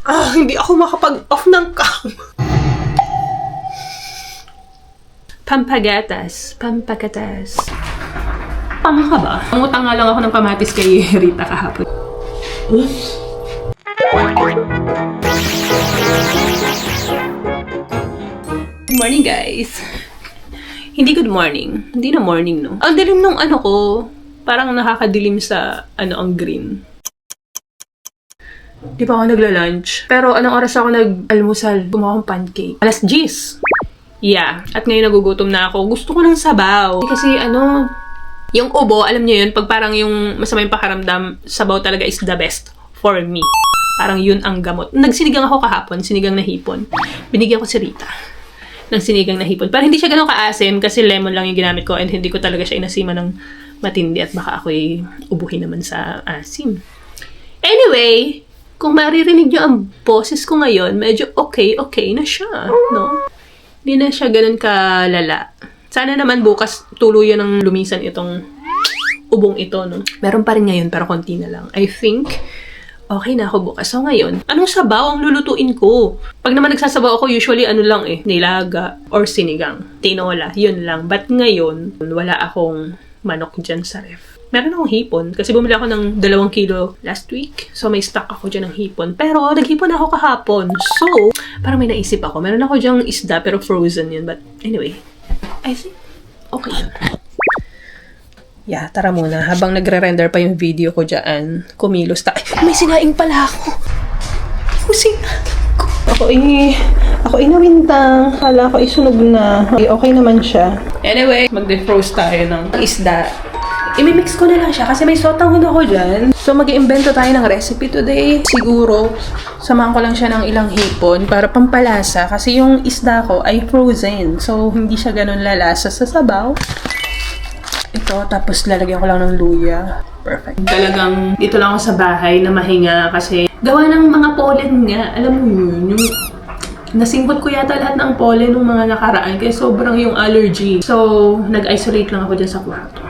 Hindi ako makapag-off ng cam. Pampagatas. Pampagatas. Tama ka ba? Umutang nga lang ako ng kamatis kay Rita kahapon. Good morning, guys. Hindi good morning. Hindi na morning, no? Ang dilim nung ano ko. Parang nakakadilim sa ang green. Di pa ako nagla-lunch. Pero anong oras ako nag-almusal? Gumawa akong pancake. Alas 10. Yeah. At ngayon nagugutom na ako. Gusto ko ng sabaw. Kasi yung ubo, alam niyo yun, pag parang yung masama yung pakaramdam, sabaw talaga is the best for me. Parang yun ang gamot. Nagsinigang ako kahapon, sinigang na hipon. Binigyan ko si Rita ng sinigang na hipon. Pero hindi siya ganun kaasim kasi lemon lang yung ginamit ko and hindi ko talaga siya inasima ng matindi at baka ako'y ubuhin naman sa asim. Anyway, kung maririnig nyo ang boses ko ngayon, medyo okay na siya, no? Hindi na siya ganun kalala. Sana naman bukas tuluyan ng lumisan itong ubong ito, no? Meron pa rin ngayon, pero konti na lang. I think, okay na ako bukas. So ngayon, anong sabaw ang lulutuin ko? Pag naman nagsasabaw ako, usually nilaga or sinigang. Tinola, yun lang. But ngayon, wala akong manok dyan sa ref. Meron akong hipon kasi bumili ako ng 2 kilo last week. So may stock ako dyan ng hipon. Pero naghipon ako kahapon. So, parang may naisip ako. Meron ako dyang isda pero frozen yun. But anyway, I think okay yun. Yeah, tara muna. Habang nagre-render pa yung video ko dyan, kumilos tayo. May sinaing pala ako. Yung sinaing ko. Ako inawintang. Kala ko isunog na. Okay naman siya. Anyway, mag-defrost tayo ng isda. I-mix ko na lang siya kasi may sotanghon ako dyan. So, mag-iimbento tayo ng recipe today. Siguro, samahan ko lang siya ng ilang hipon para pampalasa kasi yung isda ko ay frozen. So, hindi siya ganun lalasa sa sabaw. Ito, tapos lalagyan ko lang ng luya. Perfect. Talagang dito lang ako sa bahay na mahinga kasi gawa ng mga pollen nga. Alam mo yun, yung nasingkot ko yata lahat ng pollen ng mga nakaraan kaya sobrang yung allergy. So, nag-isolate lang ako dyan sa kwarto.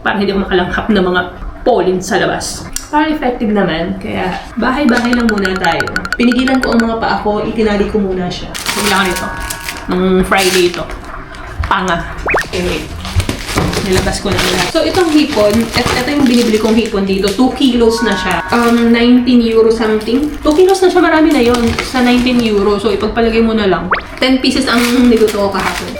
Para hindi ako makalanghap ng mga pollen sa labas. Parang effective naman, kaya bahay-bahay lang muna tayo. Pinigilan ko ang mga paa ko, itinali ko muna siya. Kailangan ito. Nung Friday ito. Panga. Anyway, nilabas ko na nila. So, itong hipon, ito yung binibili kong hipon dito. 2 kilos na siya. 19 euro something. 2 kilos na siya, marami na yon sa 19 euro. So, ipagpalagay mo na lang. 10 pieces ang niluto ko kahapon.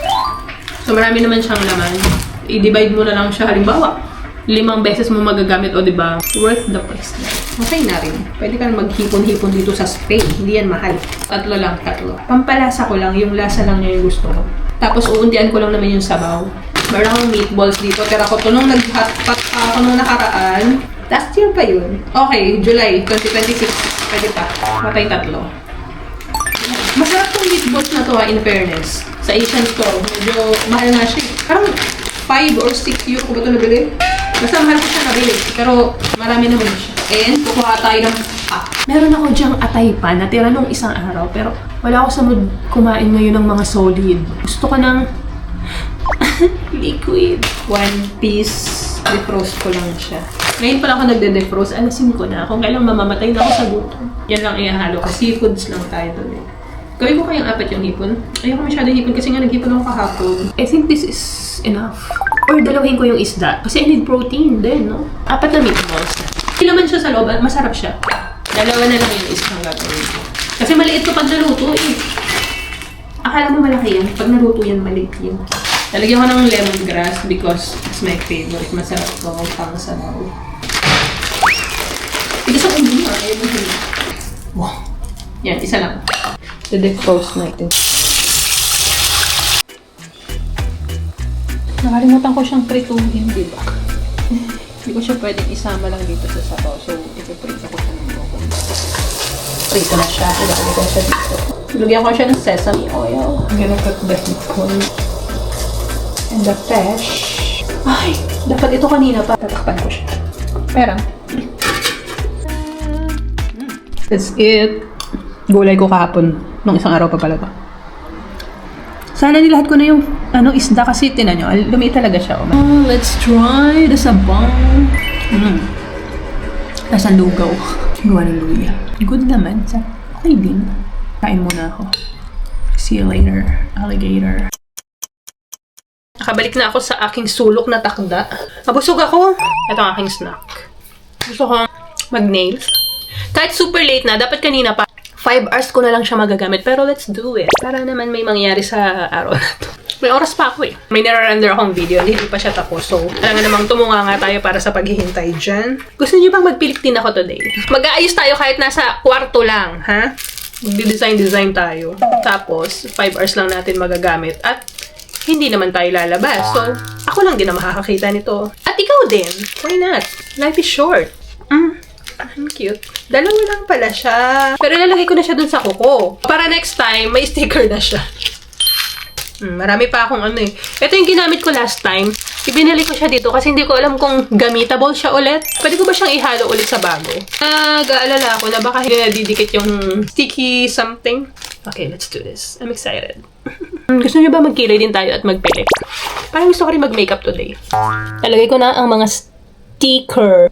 So, marami naman siyang laman. I-divide mo na lang siya. Halimbawa, 5 beses mo magagamit o diba? Worth the price na. Okay na rin. Pwede ka maghipon-hipon dito sa Spain. Hindi yan mahal. 3 lang. Pampalasa ko lang. Yung lasa lang niya yung gusto ko. Tapos uuntian ko lang naman yung sabaw. Meron akong meatballs dito. Tira ko ito nung nag-hotpot ako nung nakaraan. Last year pa yun. Okay, July 2026. Pwede pa. Matay 3. Masarap tong meatballs na to in fairness. Sa Asian store. Medyo mahal na siya. Parang 5 or 6 euro ko ba ito nabili? Basta mahal ko siya nabili. Pero marami naman siya. And kukuha tayo ng meron ako dyang atay pa. Natira nung isang araw. Pero wala ako sa mood kumain ngayon ng mga solid. Gusto ko ng liquid. 1 piece. Defrost ko lang siya. Ngayon pala ako nagde-defrost. Alasin ko na. Kung kailang mamamatay na ako sa gutom. Yan lang ihahalo ko. Seafoods lang tayo doon. Gawin ko kayang 4 yung hipon. Ayoko masyadong hipon kasi nga naghipon ako kahapon. I think this is enough. Or dalawahin ko yung isda. Kasi I need protein din, no? 4 na meatballs na. Hindi naman siya sa loob. Masarap siya. 2 na lang yung isang gagawin ko. Kasi maliit ko pag naluto eh. Akala mo malaki yan. Pag naluto yan, maliit yan. Lalagyan ko ng lemongrass because it's my favorite. Masarap ko ang pang-sabaw. Tigas ang ulo nga. Ayaw mo yun. Wow. Yan, isa lang. I-defrost natin. Nakalimutan ko siyang prituhin, di ba? Hindi ko siya pwedeng isama lang dito sa sabaw. So, ipiprito ko siya ng buko. Prito na siya. Ilagay ko siya dito. Lagyan ko siya ng sesame oil. I'm gonna put the hipon. And the fish. Ay! Dapat ito kanina pa. Tatakpan ko siya. Pera. That's it. Gulay ko kahapon. Nung isang araw pa pala to. Sana nilahat ko na yung isda kasi tinan nyo. Lumiit talaga siya. Let's try the sabaw. Lasang lugaw. Gawa ng luya. Good naman. Okay din. Kain muna ako. See you later, alligator. Nakabalik na ako sa aking sulok na takda. Mabusog ako. Ito ang aking snack. Gusto ko mag-nails. Kahit super late na, dapat kanina pa. 5 hours ko na lang siya magagamit. Pero let's do it. Para naman may mangyari sa araw na to. May oras pa ako eh. May nare-render akong video. Hindi pa siya tapos. So, alam nga namang tumunga nga tayo para sa paghihintay dyan. Gusto niyo bang magpilik din ako today? Mag-aayos tayo kahit nasa kwarto lang, ha? Magdi-design tayo. Tapos, 5 hours lang natin magagamit. At hindi naman tayo lalabas. So, ako lang din na makakakita nito. At ikaw din. Why not? Life is short. Ang cute. Dalawa lang pala siya. Pero ilalagay ko na siya dun sa kuko. Para next time, may sticker na siya. Marami pa akong ano eh. Ito yung ginamit ko last time. Ibinili ko siya dito kasi hindi ko alam kung gamitable siya ulit. Pwede ko ba siyang ihalo ulit sa bago? Nag-aalala ako na baka hindi nadidikit yung sticky something. Okay, let's do this. I'm excited. Gusto niyo ba magkilay din tayo at magpilik? Parang gusto ko rin mag-makeup today. Talagay ko na ang mga sticker.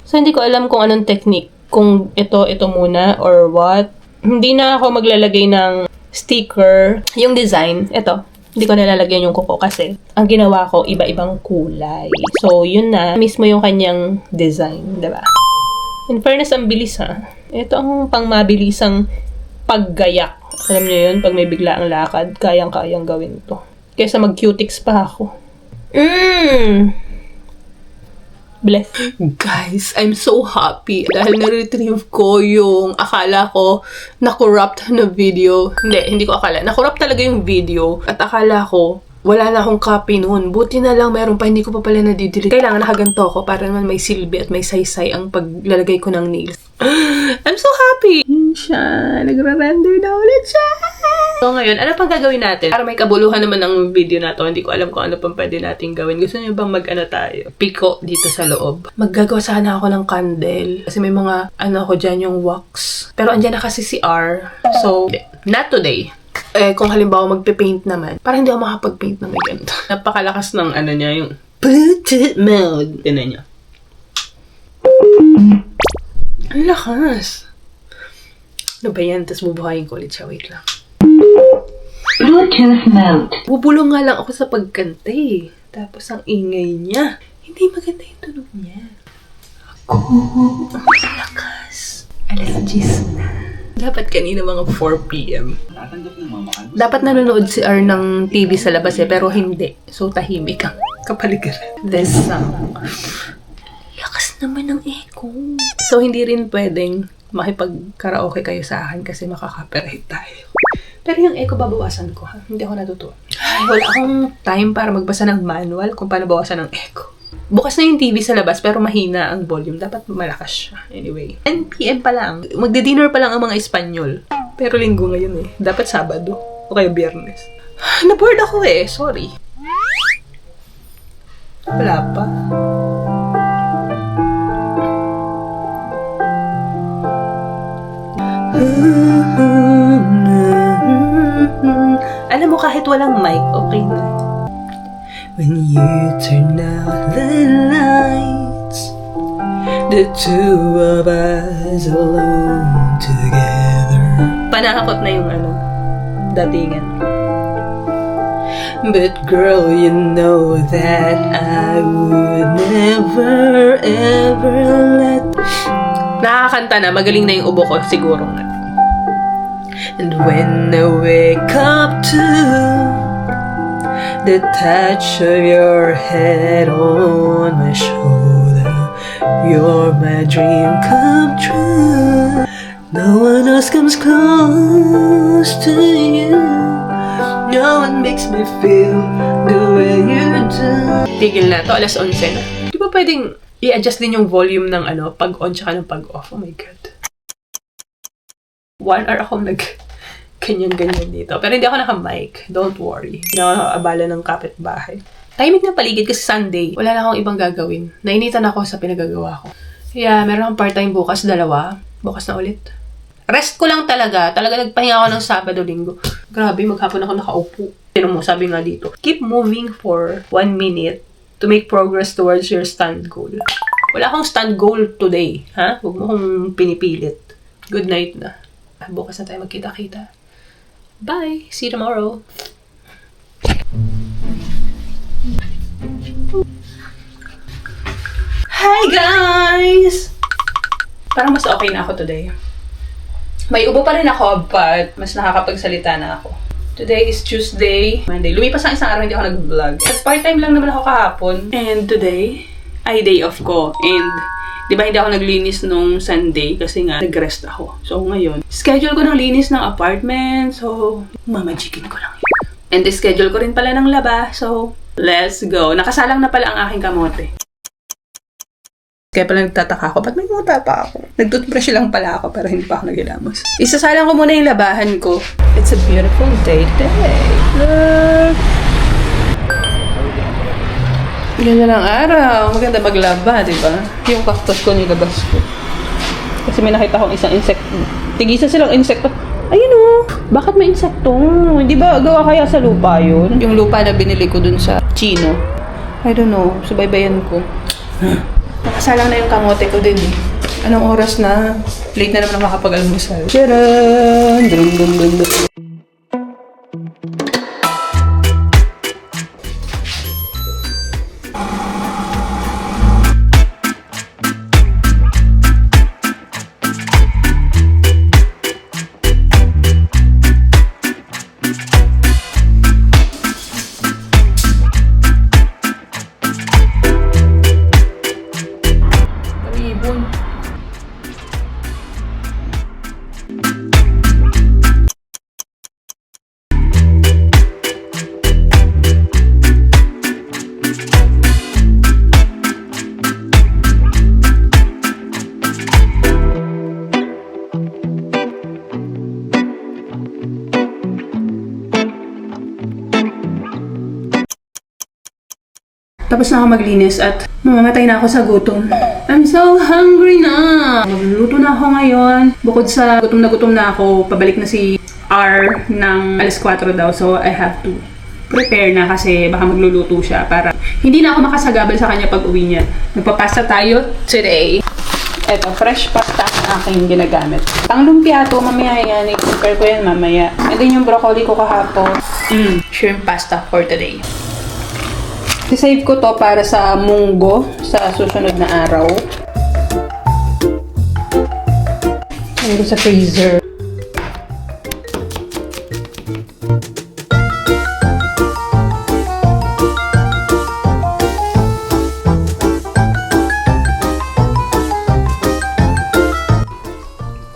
So, hindi ko alam kung anong technique. Kung ito muna or what. Hindi na ako maglalagay ng sticker. Yung design, ito. Hindi ko nalalagyan yung kuko kasi ang ginawa ko, iba-ibang kulay. So, yun na. Mismo yung kanyang design. Diba? In fairness, ang bilis ha. Ito ang pangmabilisang paggayak. Alam niyo yun? Pag may bigla ang lakad, kayang-kayang gawin to. Kaysa mag-cutics pa ako. Bless. Guys, I'm so happy dahil na-retrieve ko yung akala ko na-corrupt na video. Hindi ko akala. Na-corrupt talaga yung video. At akala ko, wala na akong copy noon. Buti na lang meron pa, hindi ko pa pala nadidelete. Kailangan nakaganto ko para naman may silbi at may saysay ang paglalagay ko ng nails. I'm so happy! Yun siya. Nagre-render na ulit siya. So ngayon, ano pang gagawin natin? Para may kabuluhan naman ng video na to, hindi ko alam kung ano pang pwede natin gawin. Gusto niyo bang mag-ano tayo? Piko dito sa loob. Maggagawa sana ako ng candle. Kasi may mga, ano ako dyan, yung wax. Pero andyan na kasi si R. So, not today. Kung halimbawa magpe-paint naman, parang hindi ako makapag-paint na may ganito. Napakalakas ng ano niya, yung Bluetooth mode. Tinan niya. Ang lakas. Ano ba yan? Tapos bubuhayin ko ulit siya. Wait lang. Bluetooth mode. Bubulong nga lang ako sa pagkanta eh. Tapos ang ingay niya. Hindi maganda yung tunog niya. Ang lakas. Alas 10 na. Dapat kanina mga 4 p.m. Dapat nanonood si R ng TV sa labas eh, pero hindi. So, tahimik ang kapaligiran. This sound. Lakas naman ng echo. So, hindi rin pwedeng makipag-karaoke kayo sa akin kasi makaka-copyright tayo. Pero yung echo babawasan ko ha. Hindi ako natutuwa. Ay, wala akong time para magbasa ng manual kung paano bawasan ng echo. Bukas na yung TV sa labas pero mahina ang volume. Dapat malakas siya. Anyway, 10 p.m. pa lang. Magdi-dinner pa lang ang mga Espanyol. Pero linggo ngayon eh. Dapat Sabado. O kaya Biyernes. Na-bored ako eh. Sorry. Wala pa. Alam mo, kahit walang mic, okay na. When you turn out the lights, the two of us alone together. Panakot na yung ano, datingan. But girl, you know that I would never ever let. Nakakanta na, magaling na yung ubo ko, siguro nga. And when I wake up to the touch of your head on my shoulder, you're my dream come true. No one else comes close to you. No one makes me feel the way you do. Tigil na to, alas 11 na. Di ba pwedeng i-adjust din yung volume ng ano, pag-on tsaka ng pag-off? Oh my God. 1 hour akong ganyan-ganyan dito. Pero hindi ako naka-mic. Don't worry. Hindi ako nakaabala ng kapitbahay. Tahimik na paligid kasi Sunday. Wala na akong ibang gagawin. Nainitan ako sa pinagagawa ko. Kaya meron akong part-time bukas, 2. Bukas na ulit. Rest ko lang talaga. Talaga nagpahinga ako ng Sabado, Linggo. Grabe, maghapon ako nakaupo. Sino mo, sabi nga dito, keep moving for 1 minute to make progress towards your stand goal. Wala akong stand goal today, ha? Huwag mo kong pinipilit. Good night na. Bukas na tayo magkita-kita. Bye! See you tomorrow. Hi guys! Parang mas okay na ako today. May ubo pa rin ako, but mas nakakapagsalita na ako. Today is Tuesday, Monday. Lumipas ang isang araw hindi ako nag-vlog. At part-time lang naman ako kahapon. And today, ay day off ko. And, di ba hindi ako naglinis nung Sunday kasi nga nag-rest ako. So ngayon, schedule ko ng linis ng apartment. So, mamajikin ko lang yun. And schedule ko rin pala ng laba. So, let's go. Nakasalang na pala ang aking kamote. Kaya pala nagtataka ako, ba't may muta pa ako? Nag-toothbrush lang pala ako pero hindi pa ako nagilamos. Isasalang ko muna yung labahan ko. It's a beautiful day today. Look! Ganda ng araw. Maganda maglaba, di ba? Yung cactus ko nilabas ko. Kasi may nakita akong isang insect. Tigisa silang insekto. Ayun o! Bakit may insekto? Hindi ba gawa kaya sa lupa yun? Yung lupa na binili ko dun sa Chino. I don't know. Subaybayan ko. Nakasalang na yung kamote ko din eh. Anong oras na? Late na naman ako makapag-almusal. Tcharan! Drum, drum, drum, drum. Tapos na ako maglinis at mamamatay na ako sa gutom. I'm so hungry na! Magluluto na ako ngayon. Bukod sa gutom na ako, pabalik na si R ng alas 4 daw. So, I have to prepare na kasi baka magluluto siya para hindi na ako makasagabal sa kanya pag uwi niya. Nagpapasta tayo today. Eto, fresh pasta ang aking ginagamit. Pang lumpia to, mamaya yan. I-prepare ko yan mamaya. And then yung broccoli ko kahapon. Shrimp pasta for today. I-save ko to para sa munggo sa susunod na araw. Ano ko sa freezer.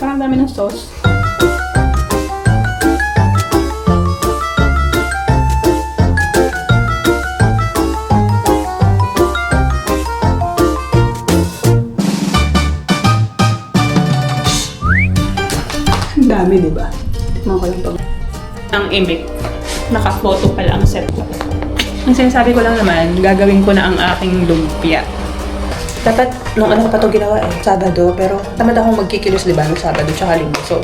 Parang dami ng sauce. Dami, di ba? Tignan ko lang pag... Ang imik. Naka-photo pala ang set ko. Ang sinasabi ko lang naman, gagawin ko na ang aking lumpia. Dapat, nung ano ko pa ito ginawa eh, Sabado, pero tamad akong magkikilos, di ba, nung Sabado tsaka Linggo. So,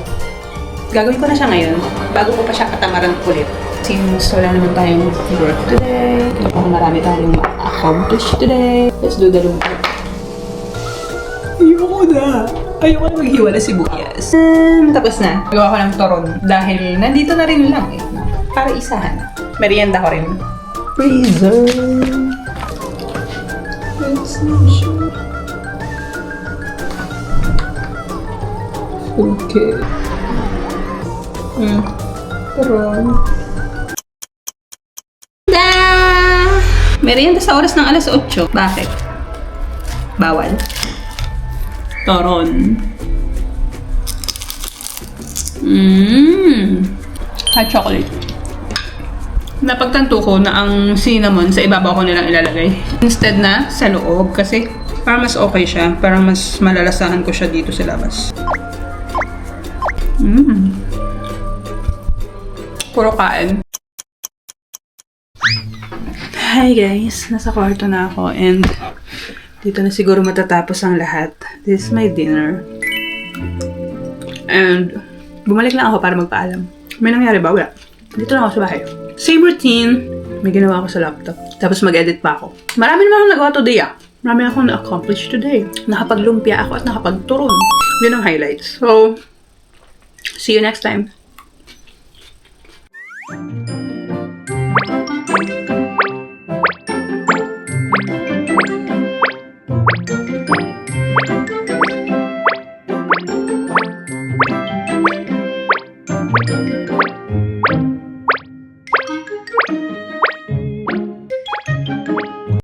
gagawin ko na siya ngayon, bago ko pa siya katamaran ulit. Since wala naman tayong work today, kung marami tayong ma-accomplish today, let's do the lumpia. Ayoko na! Ayoko na maghiwa na sibuyas. Tapos na. Magawa ko ng toron. Dahil nandito na rin lang eh. Para isahan. Merienda ko rin. Freezer. Let's see. Okay. Toron. Da! Merienda sa oras ng alas 8. Bakit? Bawal. Toron. Hot chocolate. Napagtanto ko na ang cinnamon sa ibabaw ko nilang ilalagay. Instead na sa loob kasi para mas okay siya. Para mas malalasahan ko siya dito sa labas. Puro kain. Hi guys! Nasa kwarto na ako and dito na siguro matatapos ang lahat. This is my dinner. And bumalik lang ako para magpaalam. May nangyari ba? Wala. Dito lang ako sa bahay. Same routine. May ginawa ako sa laptop. Tapos mag-edit pa ako. Marami naman akong nagawa today ah. marami akong na-accomplish today. Nakapaglumpia ako at nakapagturon. Yun ang highlights. So, see you next time.